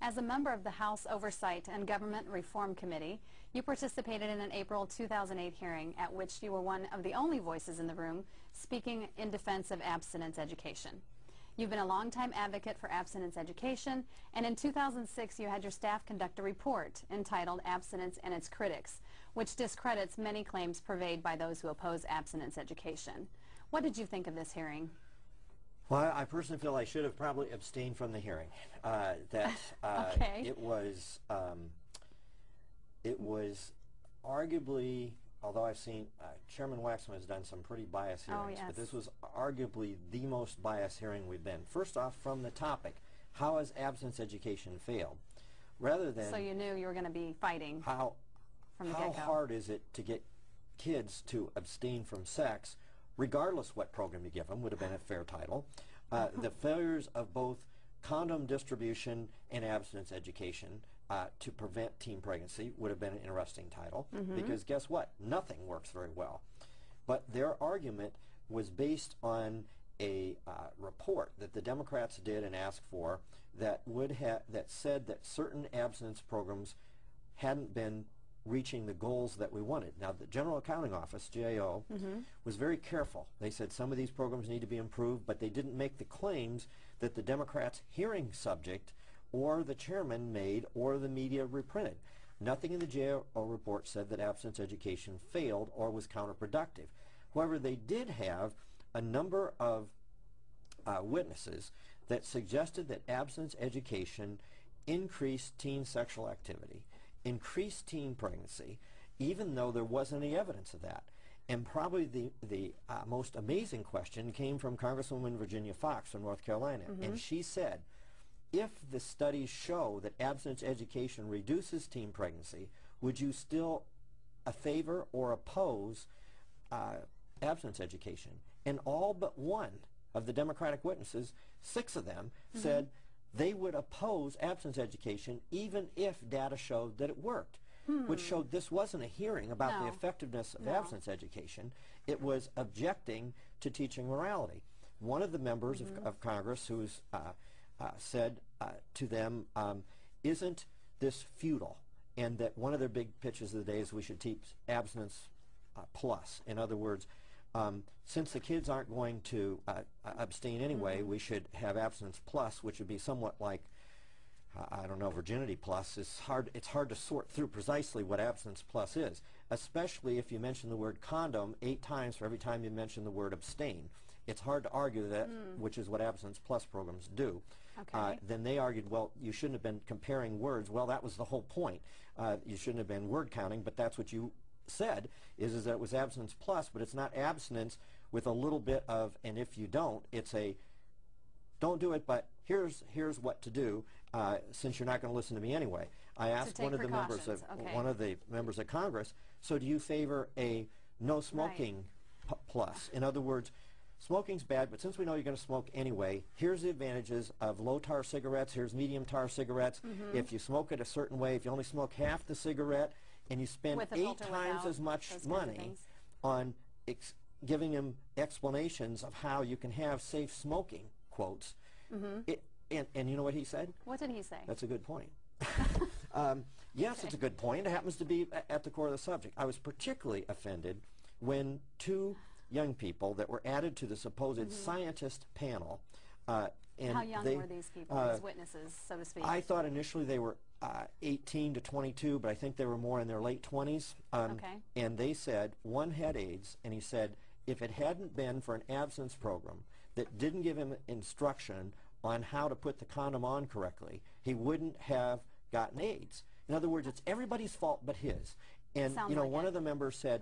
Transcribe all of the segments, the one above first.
As a member of the House Oversight and Government Reform Committee, you participated in an April 2008 hearing at which you were one of the only voices in the room speaking in defense of abstinence education. You've been a longtime advocate for abstinence education, and in 2006 you had your staff conduct a report entitled Abstinence and Its Critics, which discredits many claims purveyed by those who oppose abstinence education. What did you think of this hearing? Well, I personally feel I should have probably abstained from the hearing. Okay. It was arguably, although I've seen Chairman Waxman has done some pretty biased hearings, but this was arguably the most biased hearing we've been. First off, from the topic, how has abstinence education failed? Rather than so you knew you were going to be fighting from the get-go. How hard is it to get kids to abstain from sex, regardless what program you give them, would have been a fair title. The failures of both condom distribution and abstinence education to prevent teen pregnancy would have been an interesting title, because guess what? Nothing works very well. But their argument was based on a report that the Democrats did and asked for that said that certain abstinence programs hadn't been reaching the goals that we wanted. Now, the General Accounting Office, GAO, was very careful. They said some of these programs need to be improved, but they didn't make the claims that the Democrats' hearing subject or the chairman made or the media reprinted. Nothing in the GAO report said that abstinence education failed or was counterproductive. However, they did have a number of witnesses that suggested that abstinence education increased teen sexual activity, increased teen pregnancy, even though there wasn't any evidence of that. And probably the most amazing question came from Congresswoman Virginia Foxx from North Carolina. And she said, if the studies show that abstinence education reduces teen pregnancy, would you still favor or oppose abstinence education? And all but one of the Democratic witnesses, 6 of them, said they would oppose abstinence education even if data showed that it worked, which showed this wasn't a hearing about the effectiveness of abstinence education. It was objecting to teaching morality. One of the members of Congress who's said to them, isn't this futile? And that one of their big pitches of the day is we should teach abstinence plus. In other words, since the kids aren't going to abstain anyway, we should have abstinence plus, which would be somewhat like, I don't know, virginity plus. It's hard to sort through precisely what abstinence plus is, especially if you mention the word condom 8 times for every time you mention the word abstain. It's hard to argue that, which is what abstinence plus programs do. Okay. Then they argued, well, you shouldn't have been comparing words. Well, that was the whole point. You shouldn't have been word counting, but that's what you said, is that it was abstinence plus, but it's not abstinence with a little bit of, and if you don't, it's a, don't do it, but here's what to do, since you're not going to listen to me anyway. I asked one of the members of Congress, so do you favor a no smoking plus? In other words, smoking's bad, but since we know you're going to smoke anyway, here's the advantages of low tar cigarettes, here's medium tar cigarettes. If you smoke it a certain way, if you only smoke half the cigarette, and you spend 8 times as much money on giving him explanations of how you can have safe smoking, quotes. And you know what he said? What did he say? That's a good point. Yes, it's a good point. It happens to be at the core of the subject. I was particularly offended when 2 young people that were added to the supposed scientist panel. And how young were these people, these witnesses, so to speak? I thought initially they were 18 to 22, but I think they were more in their late 20s. And they said one had AIDS, and he said if it hadn't been for an abstinence program that didn't give him instruction on how to put the condom on correctly, he wouldn't have gotten AIDS. In other words, it's everybody's fault but his. And you know, one of the members said,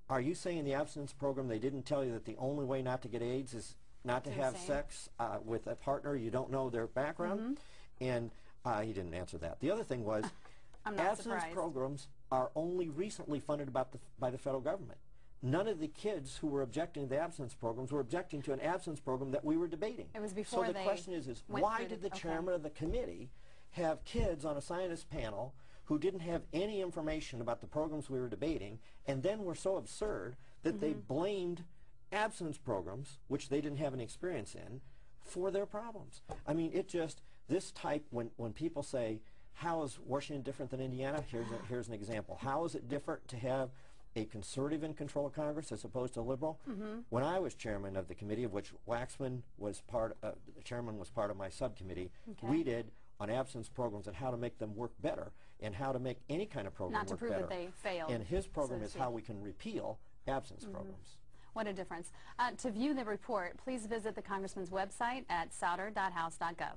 are you saying in the abstinence program they didn't tell you that the only way not to get AIDS is not to have sex with a partner you don't know their background? And he didn't answer that. The other thing was, abstinence programs are only recently funded by the federal government. None of the kids who were objecting to the abstinence programs were objecting to an abstinence program that we were debating. It was before so the question is why did the chairman of the committee have kids on a scientist panel who didn't have any information about the programs we were debating, and then were so absurd that they blamed abstinence programs, which they didn't have any experience in, for their problems? I mean, it just, this type, when people say, how is Washington different than Indiana? Here's an example. How is it different to have a conservative in control of Congress as opposed to a liberal? When I was chairman of the committee, of which Waxman was the chairman was part of my subcommittee, we did on absence programs and how to make them work better and how to make any kind of program Not to work prove better. that they failed. And his program so is how we can repeal absence programs. What a difference. To view the report, please visit the Congressman's website at souder.house.gov.